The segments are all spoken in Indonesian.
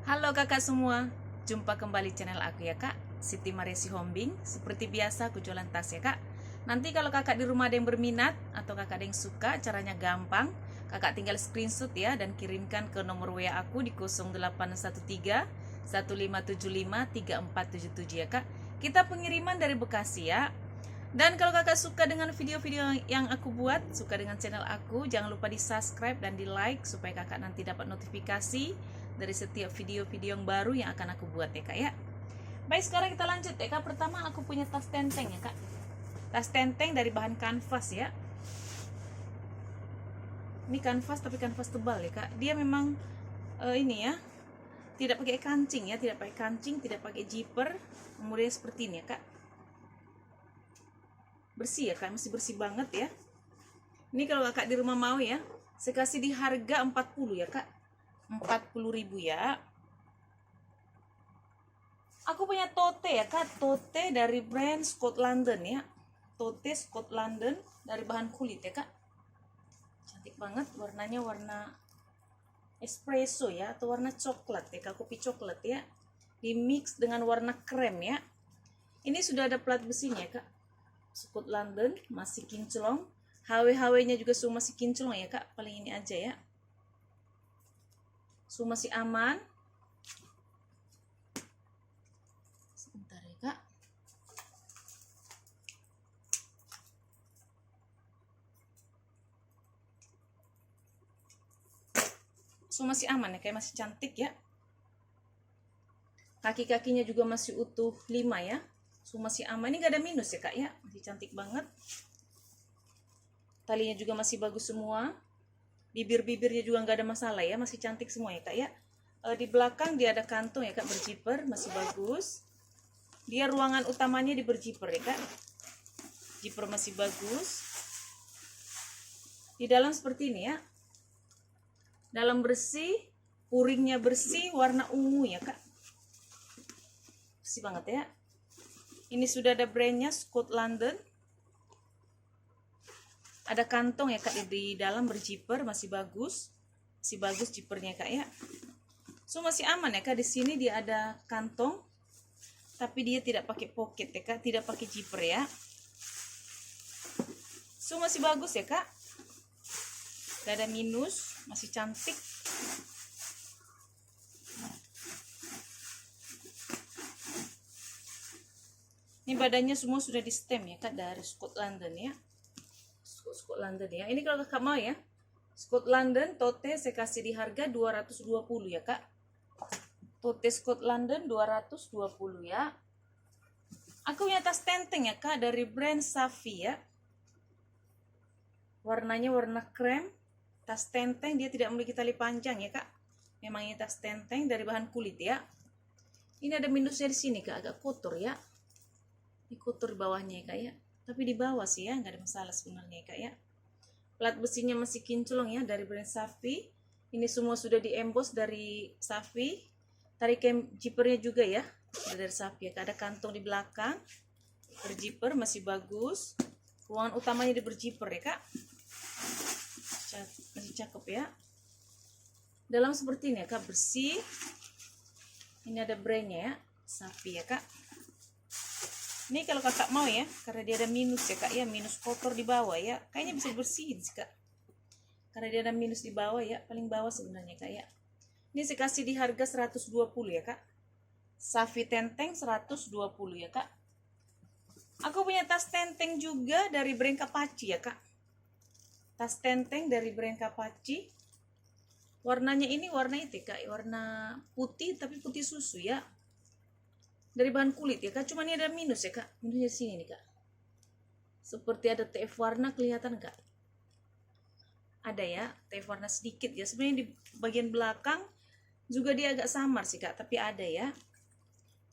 Halo kakak semua, jumpa kembali channel aku ya kak, Siti Maresi Hombing. Seperti biasa aku jualan tas ya kak. Nanti kalau kakak di rumah ada yang berminat atau kakak ada yang suka, caranya gampang. Kakak tinggal screenshot ya dan kirimkan ke nomor WA aku di 0813 1575 3477 ya kak. Kita pengiriman dari Bekasi ya. Dan kalau kakak suka dengan video-video yang aku buat, suka dengan channel aku, jangan lupa di subscribe dan di like supaya kakak nanti dapat notifikasi dari setiap video-video yang baru yang akan aku buat ya kak ya. Baik, sekarang kita lanjut ya kak. Pertama aku punya tas tenteng ya kak. Tas tenteng dari bahan kanvas ya. Ini kanvas tapi kanvas tebal ya kak. Dia memang ini ya, tidak pakai kancing ya, tidak pakai kancing, tidak pakai zipper. Kemudian seperti ini ya kak. Bersih ya kak, masih bersih banget ya. Ini kalau kakak di rumah mau ya, saya kasih di harga 40 ya kak, 40.000 ya. Aku punya tote ya kak, tote dari brand Scott London ya. Tote Scott London dari bahan kulit ya kak. Cantik banget, warnanya warna espresso ya, atau warna coklat ya kak, kopi coklat ya. Di mix dengan warna krem ya. Ini sudah ada plat besinya ya kak. Scott London masih kinclong, HW-HW-nya juga semua masih kinclong ya kak, paling ini aja ya. Semua masih aman. Sebentar ya kak. Semua masih aman ya, kayak masih cantik ya. Kaki-kakinya juga masih utuh 5 ya. Semua masih aman, ini gak ada minus ya kak ya, masih cantik banget. Talinya juga masih bagus semua. Bibir-bibirnya juga nggak ada masalah ya, masih cantik semua ya kak ya. Di belakang dia ada kantong ya kak, berjiper, masih bagus. Dia ruangan utamanya di berjiper ya kak. Jiper masih bagus. Di dalam seperti ini ya. Dalam bersih, puringnya bersih, warna ungu ya kak. Bersih banget ya. Ini sudah ada brandnya Scott London. Ada kantong ya kak, di dalam berjiper, masih bagus. Masih bagus jipernya kak ya. So masih aman ya kak, di sini dia ada kantong. Tapi dia tidak pakai pocket ya kak, tidak pakai zipper ya. So masih bagus ya kak. Gak ada minus, masih cantik. Ini badannya semua sudah di stem ya kak, dari Scott London ya. Scott London ya. Ini kalau kakak mau ya, Scott London tote saya kasih di harga 220 ya kak. Tote Scott London 220 ya. Aku punya tas tenteng ya kak, dari brand Safi ya. Warnanya warna krem. Tas tenteng, dia tidak memiliki tali panjang ya kak. Memang ini tas tenteng dari bahan kulit ya. Ini ada minusnya di sini kak, agak kotor ya. Ini kotor di bawahnya ya kak ya. Tapi di bawah sih ya, nggak ada masalah sebenarnya ya kak ya. Plat besinya masih kinclong ya, dari brand Safi. Ini semua sudah di emboss dari Safi. Tarik zippernya juga ya, sudah dari Safi ya kak. Ada kantong di belakang. Berjiper masih bagus. Ruangan utamanya di berjiper ya kak. Masih cakep ya. Dalam seperti ini ya kak, bersih. Ini ada brandnya ya, Safi ya kak. Ini kalau kakak mau ya, karena dia ada minus ya kak ya, minus kotor di bawah ya. Kayaknya bisa dibersihin sih kak, karena dia ada minus di bawah ya, paling bawah sebenarnya kak ya. Ini saya kasih di harga 120 ya kak. Safi tenteng 120 ya kak. Aku punya tas tenteng juga dari brand Kapachi ya kak. Tas tenteng dari brand Kapachi. Warnanya ini warna itu kak, warna putih tapi putih susu ya. Dari bahan kulit ya kak, cuma ini ada minus ya kak. Minusnya di sini nih kak. Seperti ada TF warna, kelihatan kak? Ada ya, TF warna sedikit ya. Sebenarnya di bagian belakang juga dia agak samar sih kak, tapi ada ya.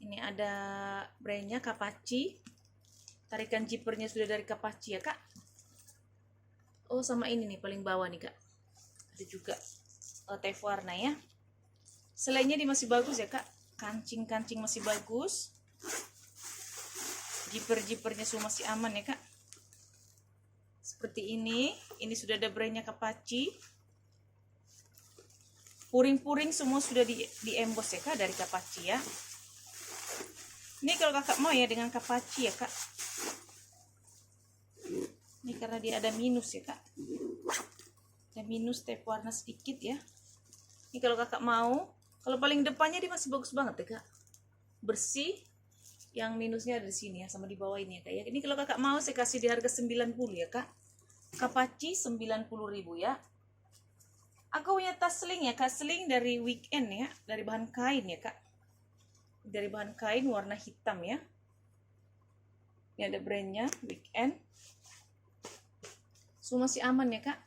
Ini ada brandnya Kapachi. Tarikan zippernya sudah dari Kapachi ya kak. Oh sama ini nih paling bawah nih kak, ada juga TF warna ya. Selainnya dia masih bagus ya kak, kancing-kancing masih bagus. Zipper-zippernya semua masih aman ya kak. Seperti ini sudah ada brandnya Kapachi. Puring-puring semua sudah di embos ya kak dari Kapaci ya. Ini kalau kakak mau ya dengan Kapaci ya kak. Ini karena dia ada minus ya kak. Ada minus tape warna sedikit ya. Ini kalau kakak mau. Kalau paling depannya dia masih bagus banget ya kak. Bersih. Yang minusnya ada di sini ya, sama di bawah ini ya kak ya. Ini kalau kakak mau saya kasih di harga 90 ya kak. Kapaci 90.000 ya. Aku punya tas sling ya kak, sling dari Weekend ya, dari bahan kain ya kak. Dari bahan kain warna hitam ya. Ini ada brandnya Weekend. So masih aman ya kak.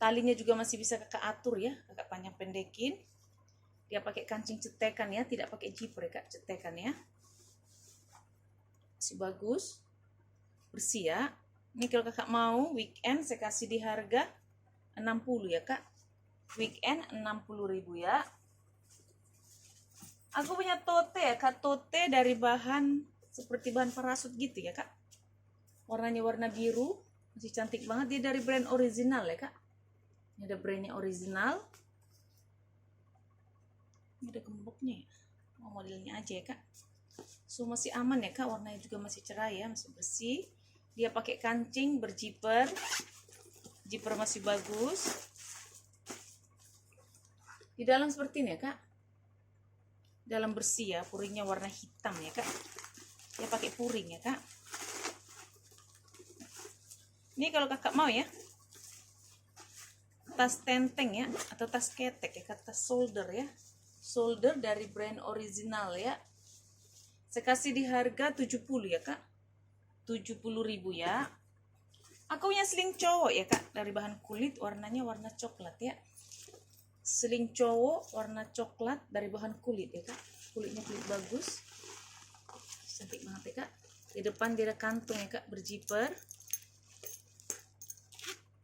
Talinya juga masih bisa kakak atur ya, kakak panjang pendekin. Dia pakai kancing cetekan ya, tidak pakai zipper ya kak, cetekan ya. Masih bagus, bersih ya. Ini kalau kakak mau Weekend saya kasih di harga 60 ya kak. Weekend 60.000 ya. Aku punya tote ya kak, tote dari bahan seperti bahan parasut gitu ya kak. Warnanya warna biru, masih cantik banget. Dia dari brand original ya kak. Ini ada brandnya original. Ini ada gemboknya ya. Oh, modelnya aja ya kak. So masih aman ya kak, warnanya juga masih cerah ya, masih bersih. Dia pakai kancing berjiper. Jiper masih bagus. Di dalam seperti ini ya kak. Dalam bersih ya, puringnya warna hitam ya kak. Dia pakai puring ya kak. Ini kalau kakak mau ya, tas tenteng ya, atau tas ketek ya kak, tas shoulder ya. Shoulder dari brand original ya. Saya kasih di harga 70 ya kak. 70.000 ya. Aku punya sling cowok ya kak, dari bahan kulit, warnanya warna coklat ya. Sling cowok warna coklat dari bahan kulit ya kak. Kulitnya kulit bagus, cantik banget ya kak. Di depan dia ada kantung ya kak, berjiper.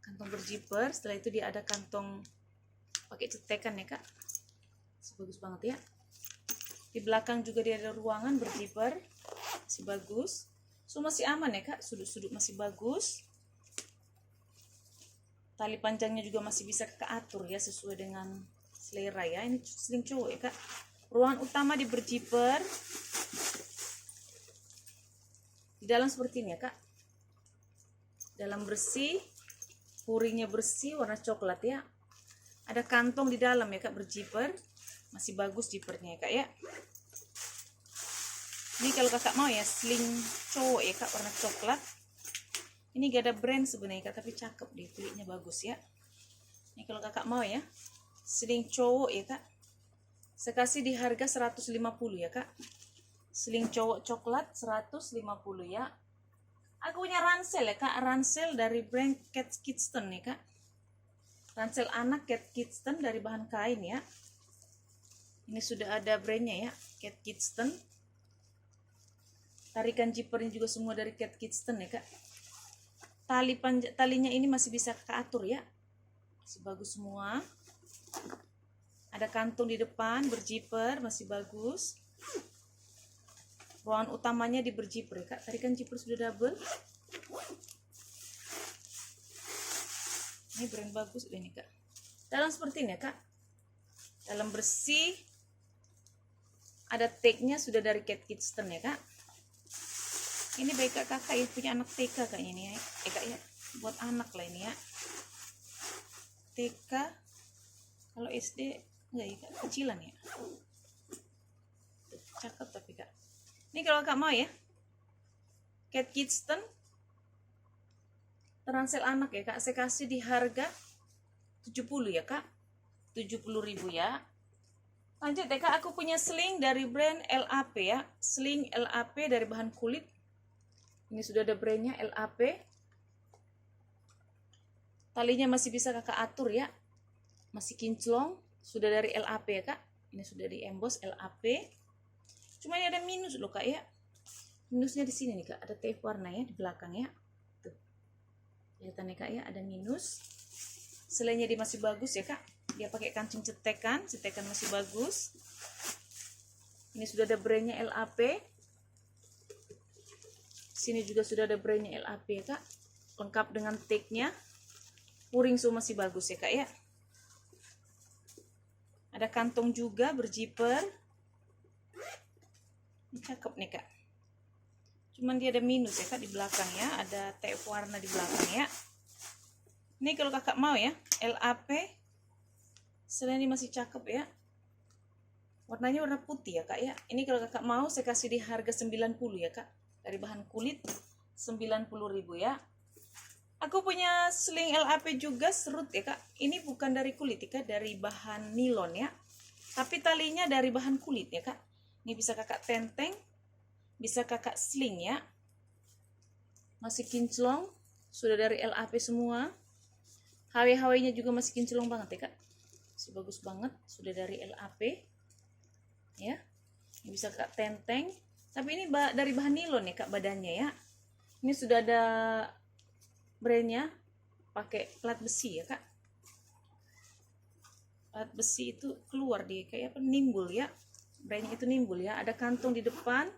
Kantong berjiper. Setelah itu dia ada kantong pakai cetekan ya kak. Bagus banget ya. Di belakang juga dia ada ruangan berjiper, masih bagus. So masih aman ya kak, sudut-sudut masih bagus. Tali panjangnya juga masih bisa kakak atur ya, sesuai dengan selera ya. Ini sling cowok ya kak. Ruangan utama di berjiper. Di dalam seperti ini ya kak. Dalam bersih, puringnya bersih, warna coklat ya. Ada kantong di dalam ya kak, berjiper. Masih bagus jipernya ya kak ya. Ini kalau kakak mau ya, sling cowok ya kak, warna coklat. Ini gak ada brand sebenarnya kak, tapi cakep deh, kulitnya bagus ya. Ini kalau kakak mau ya, sling cowok ya kak. Saya kasih di harga 150 ya kak. Sling cowok coklat 150 ya. Aku punya ransel ya kak, ransel dari brand Cat Kidston ya kak. Ransel anak Cat Kidston dari bahan kain ya. Ini sudah ada brandnya ya, Cat Kidston. Tarikan jipernya juga semua dari Cat Kidston ya kak. Talinya ini masih bisa kakak atur ya, masih bagus semua. Ada kantung di depan berjiper, masih bagus. Ruangan utamanya di berjiper ya kak. Tarikan jiper sudah double. Ini brand bagus ini kak. Dalam seperti ini ya kak. Dalam bersih. Ada tag-nya sudah dari Cat Kidston ya kak. Ini baik kakak ya, punya anak TK kayaknya ini ya. Kak ya, buat anak lah ini ya. TK, kalau SD enggak ya kak, kecilan ya. Cakep tapi kak. Ini kalau kakak mau ya, Cat Kidston, ransel anak ya kak. Saya kasih di harga 70 ya kak. 70.000 ya. Lanjut ya kak, aku punya sling dari brand LAP ya. Sling LAP dari bahan kulit. Ini sudah ada brandnya LAP. Talinya masih bisa kakak atur ya. Masih kinclong. Sudah dari LAP ya kak. Ini sudah di emboss LAP. Cuma ini ada minus loh kak ya. Minusnya di sini nih kak. Ada tape warna ya di belakang ya. Tuh. Kelihatan nih kak ya, ada minus. Selainya dia masih bagus ya kak. Dia pakai kancing cetekan. Cetekan masih bagus. Ini sudah ada brandnya LAP. Sini juga sudah ada brandnya LAP ya kak. Lengkap dengan tag-nya. Puring semua masih bagus ya kak ya. Ada kantong juga berjiper. Ini cakep nih kak. Cuman dia ada minus ya kak di belakang ya. Ada tape warna di belakang ya. Ini kalau kakak mau ya, LAP. Selain ini masih cakep ya. Warnanya warna putih ya kak ya. Ini kalau kakak mau saya kasih di harga 90 ya kak. Dari bahan kulit 90.000 ya. Aku punya sling LAP juga serut ya kak. Ini bukan dari kulit ya kak, dari bahan nilon ya. Tapi talinya dari bahan kulit ya kak. Ini bisa kakak tenteng, bisa kakak sling ya. Masih kinclong, sudah dari LAP semua. HW-HW-nya juga masih kinclong banget ya kak. Masih bagus banget, sudah dari LAP ya. Ini bisa kakak tenteng. Tapi ini dari bahan nilon ya kak badannya ya. Ini sudah ada brandnya, pakai plat besi ya kak. Plat besi itu keluar dia kayak apa, nimbul ya. Brandnya itu nimbul ya. Ada kantong di depan.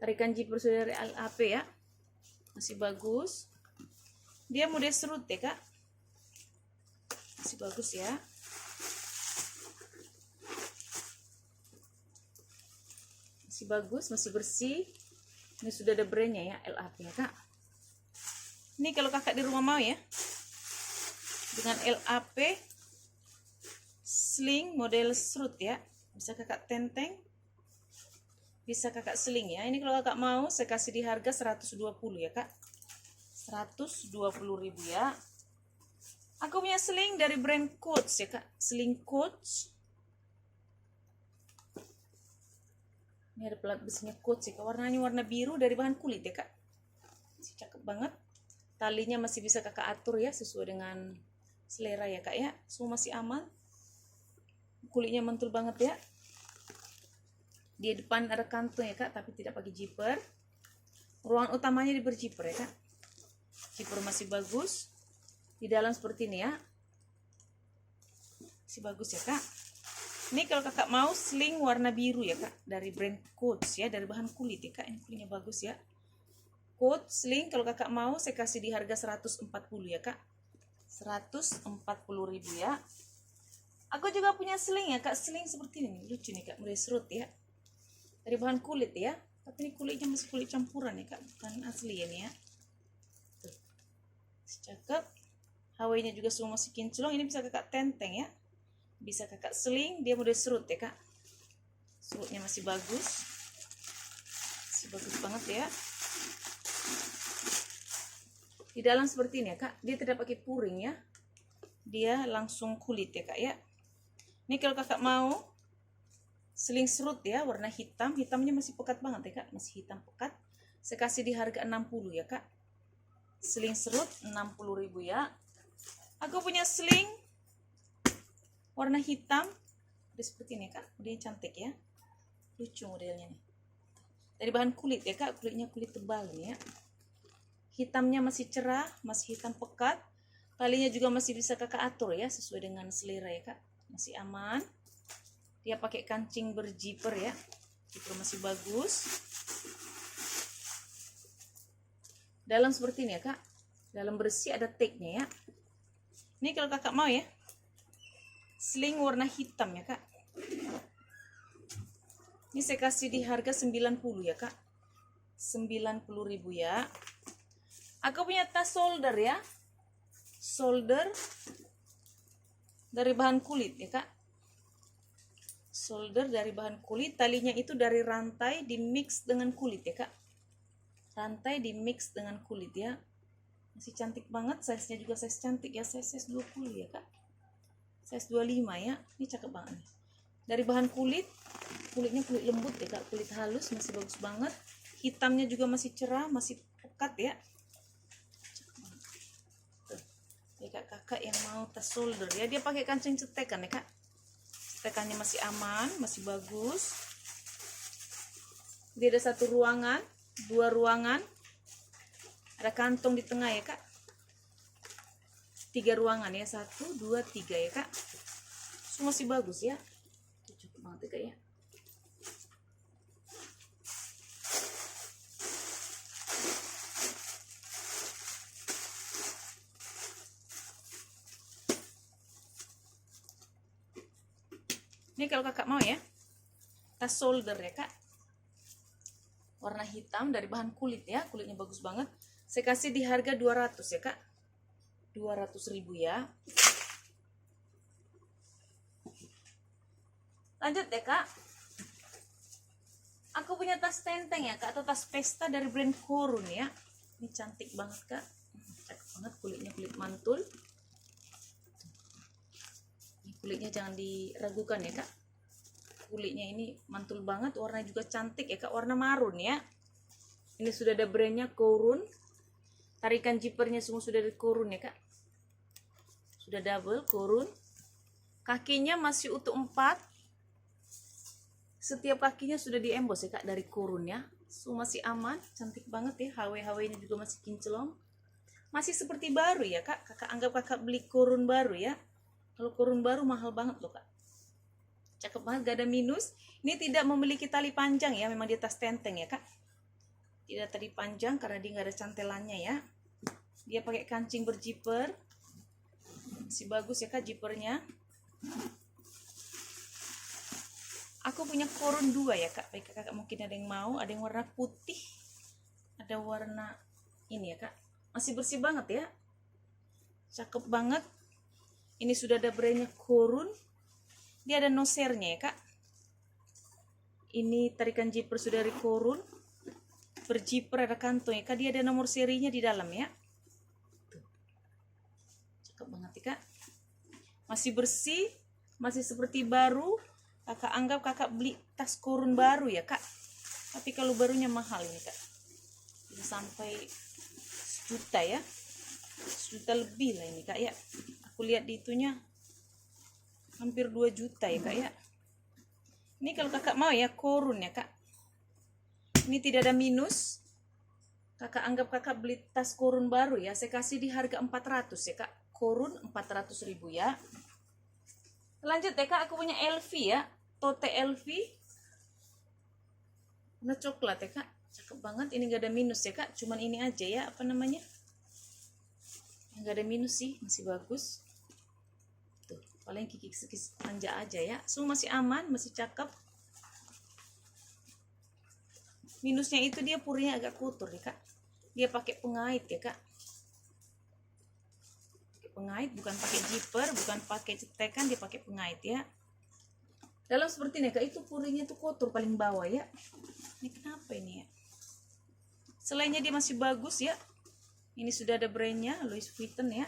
Tarikan zipper sudah dari LAP ya. Masih bagus. Dia model serut ya kak. Masih bagus ya. Masih bagus, masih bersih. Ini sudah ada brandnya ya, LAP ya kak. Ini kalau kakak di rumah mau ya, dengan LAP sling model serut ya, bisa kakak tenteng, bisa kakak sling ya. Ini kalau kakak mau saya kasih di harga 120 ya kak. 120.000 ya. Aku punya sling dari brand Coach ya kak. Sling Coach. Ini ada plat besinya Coach ya kak. Warnanya warna biru dari bahan kulit ya kak. Masih cakep banget. Talinya masih bisa kakak atur ya, sesuai dengan selera ya kak ya. Semua masih aman. Kulitnya mantul banget ya. Di depan ada kantong ya kak, tapi tidak pakai zipper. Ruangan utamanya diberi zipper ya kak. Zipper masih bagus. Di dalam seperti ini ya. Masih bagus ya kak. Ini kalau kakak mau sling warna biru ya kak, dari brand Coach ya, dari bahan kulit ya kak. Ini kulitnya bagus ya. Coach sling kalau kakak mau saya kasih di harga 140 ya kak. 140.000 ya. Aku juga punya sling ya kak. Sling seperti ini, lucu nih kak, mulai serut ya. Dari bahan kulit ya. Tapi ini kulitnya masih kulit campuran ya kak, bukan asli ini ya. Tuh. Cakep. HW-nya juga semua masih kinclong. Ini bisa kakak tenteng ya. Bisa kakak sling, dia model serut ya kak. Serutnya masih bagus. Masih bagus banget ya. Di dalam seperti ini ya kak. Dia tidak pakai puring ya. Dia langsung kulit ya kak ya. Ini kalau kakak mau sling serut ya, warna hitam. Hitamnya masih pekat banget ya kak. Masih hitam pekat. Saya kasih di harga 60 ya kak. Sling serut 60.000 ya. Aku punya sling warna hitam. Udah seperti ini kak. Modelnya cantik ya. Lucu modelnya nih. Dari bahan kulit ya kak. Kulitnya kulit tebal nih ya. Hitamnya masih cerah, masih hitam pekat. Talinya juga masih bisa kakak atur ya, sesuai dengan selera ya kak. Masih aman. Dia pakai kancing berjiper ya. Zipper masih bagus. Dalam seperti ini ya kak. Dalam bersih ada tag-nya ya. Ini kalau kakak mau ya, sling warna hitam ya kak. Ini saya kasih di harga 90 ya kak. 90.000 ya. Aku punya tas solder ya. Solder dari bahan kulit ya kak. Solder dari bahan kulit. Talinya itu dari rantai di mix dengan kulit ya kak. Rantai di mix dengan kulit ya. Masih cantik banget. Size nya juga size cantik ya. Size 20 ya kak. Size 25 ya. Ini cakep banget nih. Dari bahan kulit. Kulitnya kulit lembut ya kak. Kulit halus masih bagus banget. Hitamnya juga masih cerah. Masih pekat ya. Kakak yang mau tas solder ya, dia pakai kancing cetekan ya kak. Cetekannya masih aman, masih bagus. Dia ada satu ruangan, dua ruangan, ada kantong di tengah ya kak. 3 ruangan ya, 1, 2, 3 ya kak. Semua masih bagus ya. Cukup banget ya kak ya. Ini kalau kakak mau ya, tas shoulder ya kak, warna hitam dari bahan kulit ya, kulitnya bagus banget. Saya kasih di harga 200 ya kak, 200.000 ya. Lanjut ya kak, aku punya tas tenteng ya kak, atau tas pesta dari brand Korun ya. Ini cantik banget kak, cakep banget, kulitnya kulit mantul. Ini kulitnya jangan diragukan ya kak, kulitnya ini mantul banget, warnanya juga cantik ya kak, warna marun ya. Ini sudah ada brandnya Korun, tarikan zippernya semua sudah dari Korun ya kak, sudah double Korun. Kakinya masih utuh 4, setiap kakinya sudah diembos ya kak dari Korun ya. So, masih aman, cantik banget ya, HW ini juga masih kinclong, masih seperti baru ya kak. Kakak anggap kakak beli Korun baru ya. Kalau Korun baru mahal banget loh kak, cakep banget, gak ada minus. Ini tidak memiliki tali panjang ya, memang di tas tenteng ya kak, tidak tali panjang karena dia nggak ada cantelannya ya. Dia pakai kancing berjiper, masih bagus ya kak jipernya. Aku punya Korun 2 ya kak, baik kakak mungkin ada yang mau, ada yang warna putih, ada warna ini ya kak, masih bersih banget ya, cakep banget. Ini sudah ada brandnya Korun, dia ada nosernya ya kak. Ini tarikan zipper sudah dari Korun, berjiper, ada kantong ya kak, dia ada nomor serinya di dalam ya. Tuh. Cakep banget ya kak, masih bersih, masih seperti baru. Kakak anggap kakak beli tas Korun baru ya kak, tapi kalau barunya mahal ini kak, bisa sampai 1 juta ya, 1 juta lebih lah ini kak ya. Aku lihat di itunya hampir 2 juta ya kak ya. Ini kalau kakak mau ya Korun ya kak, ini tidak ada minus. Kakak anggap kakak beli tas Korun baru ya, saya kasih di harga 400 ya kak, Korun 400.000 ya. Lanjut ya kak, aku punya LV ya, tote LV warna coklat ya kak, cakep banget. Ini gak ada minus ya kak, cuman ini aja ya, apa namanya, yang gak ada minus sih, masih bagus tuh, paling kikis panja aja ya. Semua masih aman, masih cakep. Minusnya itu dia purinya agak kotor ya kak, dia pakai pengait ya kak, pengait, bukan pakai zipper, bukan pakai cetekan, dia pakai pengait ya. Dalam seperti ini kak, itu purinya tuh kotor paling bawah ya. Ini kenapa ini ya, selainnya dia masih bagus ya. Ini sudah ada brandnya Louis Vuitton ya,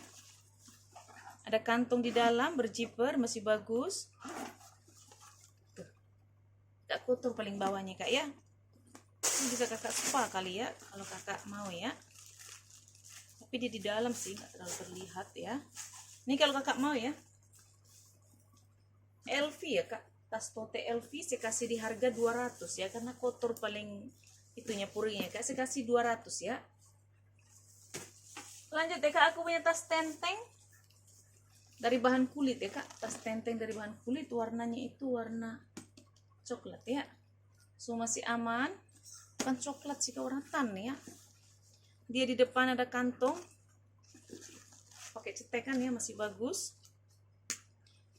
ada kantong di dalam, berjiper, masih bagus tuh. Gak kotor paling bawahnya kak ya. Ini bisa kakak spa kali ya kalau kakak mau ya, tapi dia di dalam sih nggak terlalu terlihat ya. Ini kalau kakak mau ya, LV ya kak, tas tote LV saya kasih di harga 200 ya, karena kotor paling itunya purinya kak, saya kasih 200 ya. Lanjut ya kak, aku punya tas tenteng dari bahan kulit ya kak, tas tenteng dari bahan kulit, warnanya itu warna coklat ya. So masih aman, bukan coklat sih kak, warna tan ya. Dia di depan ada kantong pakai cetekan ya, masih bagus.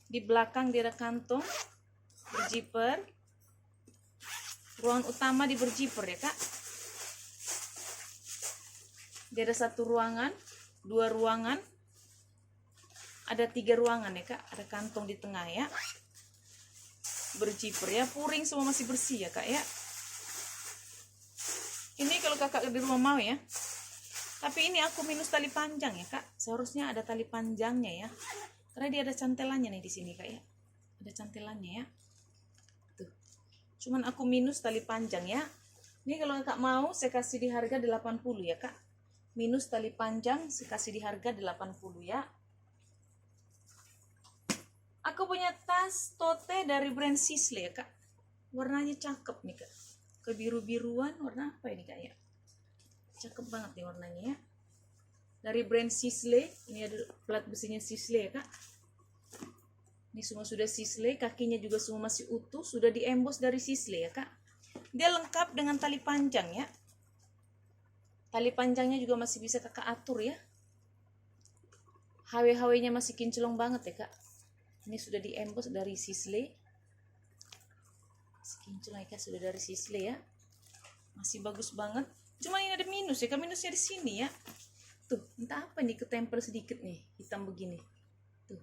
Di belakang dia ada kantong berjiper, ruangan utama di berjiper ya kak. Dia ada 1 ruangan, 2 ruangan, ada 3 ruangan ya kak, ada kantong di tengah ya, berjiper ya, puring semua masih bersih ya kak ya. Ini kalau kakak di rumah mau ya, tapi ini aku minus tali panjang ya kak, seharusnya ada tali panjangnya ya, karena dia ada cantelannya nih di sini kak ya, ada cantelannya ya tuh, cuman aku minus tali panjang ya. Ini kalau kakak mau saya kasih di harga 80 ya kak, minus tali panjang saya kasih di harga 80 ya. Aku punya tas tote dari brand Sisley ya kak, warnanya cakep nih kak, kebiru-biruan, warna apa ini kak ya, cakep banget nih warnanya ya, dari brand Sisley. Ini ada plat besinya Sisley ya kak, ini semua sudah Sisley, kakinya juga semua masih utuh, sudah diembos dari Sisley ya kak. Dia lengkap dengan tali panjang ya, tali panjangnya juga masih bisa kakak atur ya, HW-HW nya masih kinclong banget ya kak. Ini sudah diembos dari Sisley, Kinclong ya kak, sudah dari sisle ya, masih bagus banget. Cuma ini ada minus ya kak, minusnya di sini ya. Tuh, entah apa nih, ketempel sedikit nih, hitam begini. Tuh,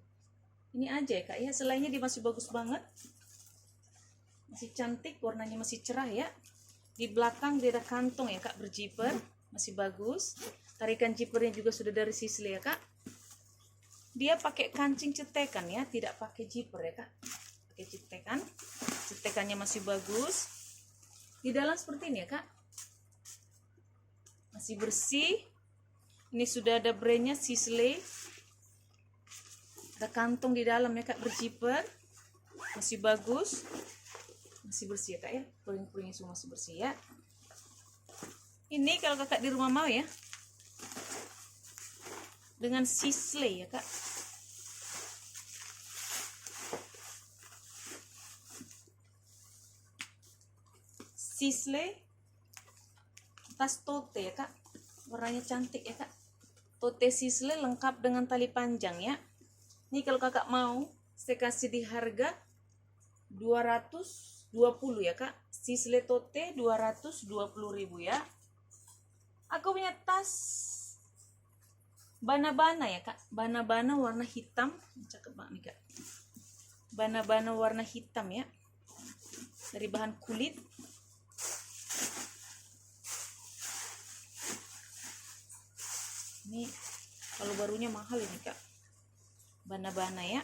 ini aja ya kak ya, selainnya dia masih bagus banget. Masih cantik, warnanya masih cerah ya. Di belakang dia ada kantong ya kak, berjiper, masih bagus. Tarikan jipernya juga sudah dari sisle ya kak. Dia pakai kancing cetekan ya, tidak pakai jiper ya kak. Pakai cetekan, cetekannya masih bagus. Di dalam seperti ini ya kak, masih bersih. Ini sudah ada brandnya sisle. Ada kantong di dalam ya kak, berjiper, masih bagus, masih bersih ya kak ya. Puring-puringnya semua masih bersih ya. Ini kalau kakak di rumah mau ya, dengan sisle ya kak. Sisle tas tote ya kak, warnanya cantik ya kak. Tote sisle lengkap dengan tali panjang ya. Ini kalau kakak mau, saya kasih di harga 220 ya kak. Sisle tote 220.000 ya. Aku punya tas bana-bana ya kak, bana-bana warna hitam, cakep banget nih kak. Bana-bana warna hitam ya, dari bahan kulit. Ini kalau barunya mahal ini kak, bana-bana ya,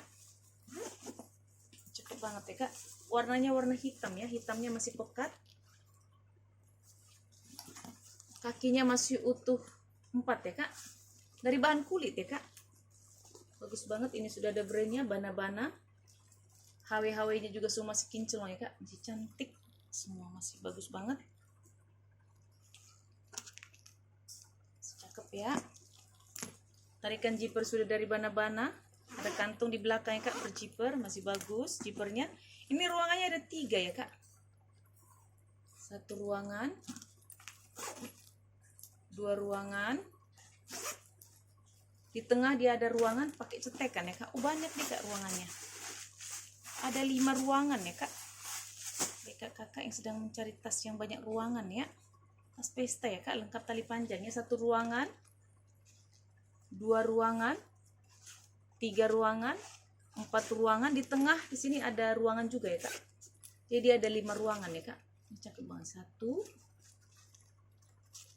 cakep banget ya kak. Warnanya warna hitam ya, hitamnya masih pekat. Kakinya masih utuh 4 ya kak, dari bahan kulit ya kak. Bagus banget, ini sudah ada brandnya bana-bana. HW-HW nya juga semua masih kinclong ya kak, masih cantik, semua masih bagus banget, cakep ya. Tarikan zipper sudah dari bana-bana. Ada kantung di belakang ya kak, berjiper, masih bagus jipernya. Ini ruangannya ada 3 ya kak. 1 ruangan, 2 ruangan. Di tengah dia ada ruangan pakai cetekan ya kak. Oh banyak nih kak ruangannya. Ada 5 ruangan ya kak. Kakak yang sedang mencari tas yang banyak ruangan ya. Tas pesta ya kak, lengkap tali panjangnya. 1 ruangan, 2 ruangan, 3 ruangan, 4 ruangan. Di tengah di sini ada ruangan juga ya kak. Jadi ada 5 ruangan ya kak. Ini cakep banget. 1,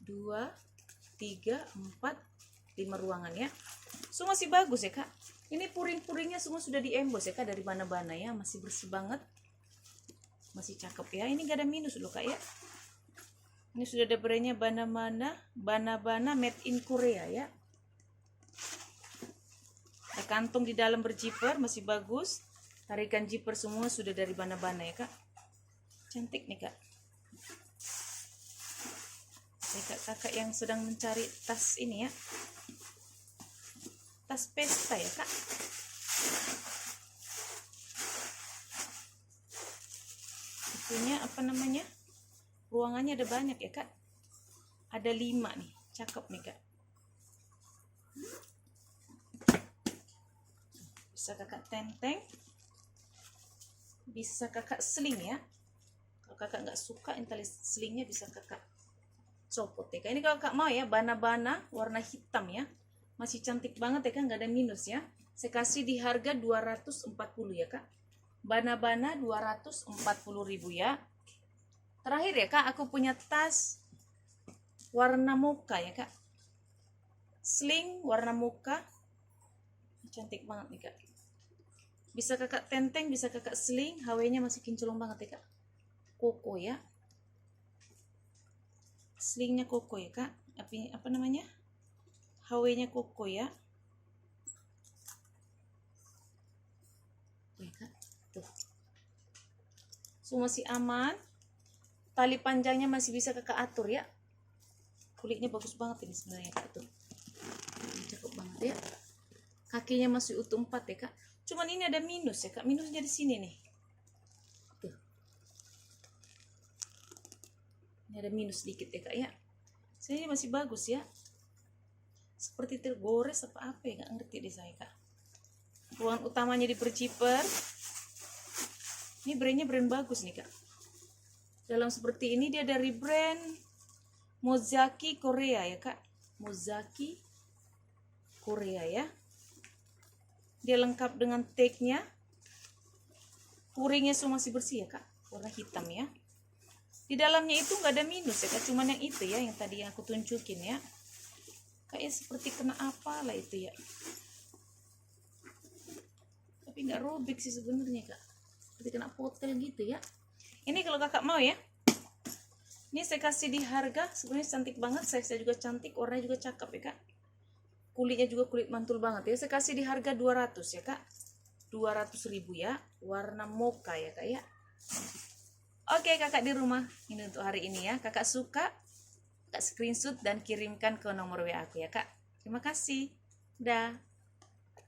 2, 3, 4, 5 ruangan ya. Semua masih bagus ya kak. Ini puring-puringnya semua sudah diembos ya kak, dari bana-bana ya. Masih bersih banget, masih cakep ya. Ini gak ada minus loh kak ya. Ini sudah ada brandnya bana-bana, bana-bana made in Korea ya. Ada kantong di dalam berjiper, masih bagus. Tarikan zipper semua sudah dari bana-bana ya kak. Cantik nih kak. Kakak yang sedang mencari tas ini ya, tas pesta ya kak. Itunya apa namanya, ruangannya ada banyak ya kak. Ada 5 nih, cakep nih kak. Bisa kakak tenteng, bisa kakak sling ya. Kalau kakak nggak suka tali slingnya, bisa kakak copot ya kak. Ini kalau kakak mau ya, bana-bana warna hitam ya, masih cantik banget ya kak, nggak ada minus ya. Saya kasih di harga 240 ya kak. Bana-bana 240.000 ya. Terakhir ya kak, aku punya tas warna mocha ya kak. Sling warna mocha, cantik banget nih kak. Bisa kakak tenteng, bisa kakak sling. HW-nya masih kinclong banget ya kak. Koko ya. Slingnya koko ya kak. Apa namanya? HW-nya koko ya. Tuh, ya kak. Tuh. Semua masih aman. Tali panjangnya masih bisa kakak atur ya. Kulitnya bagus banget ini sebenarnya kak tuh. Cakep banget ya. Kakinya masih utuh 4 ya kak. Cuman ini ada minus ya kak. Minusnya di sini nih. Tuh. Ini ada minus sedikit ya kak ya. Saya masih bagus ya. Seperti tergores apa ya, nggak ngerti deh saya kak. Ruangan utamanya di berjiper. Ini brandnya brand bagus nih kak. Dalam seperti ini dia dari brand Mozaki Korea ya kak. Mozaki Korea ya. Dia lengkap dengan tagnya. Puringnya semua masih bersih ya kak. Warna hitam ya. Di dalamnya itu nggak ada minus ya kak. Cuman yang itu ya, yang tadi yang aku tunjukin ya. Kayak seperti kena apa lah itu ya. Tapi nggak robek sih sebenarnya kak. Seperti kena potel gitu ya. Ini kalau kakak mau ya. Ini saya kasih di harga, sebenarnya cantik banget, size-nya juga cantik, warnanya juga cakep ya kak. Kulitnya juga kulit mantul banget ya. Saya kasih di harga 200 ya kak. 200.000 ya, warna mocha ya kak ya. Oke kakak di rumah, ini untuk hari ini ya. Kakak suka, kakak screenshot dan kirimkan ke nomor WA aku ya kak. Terima kasih. Dah.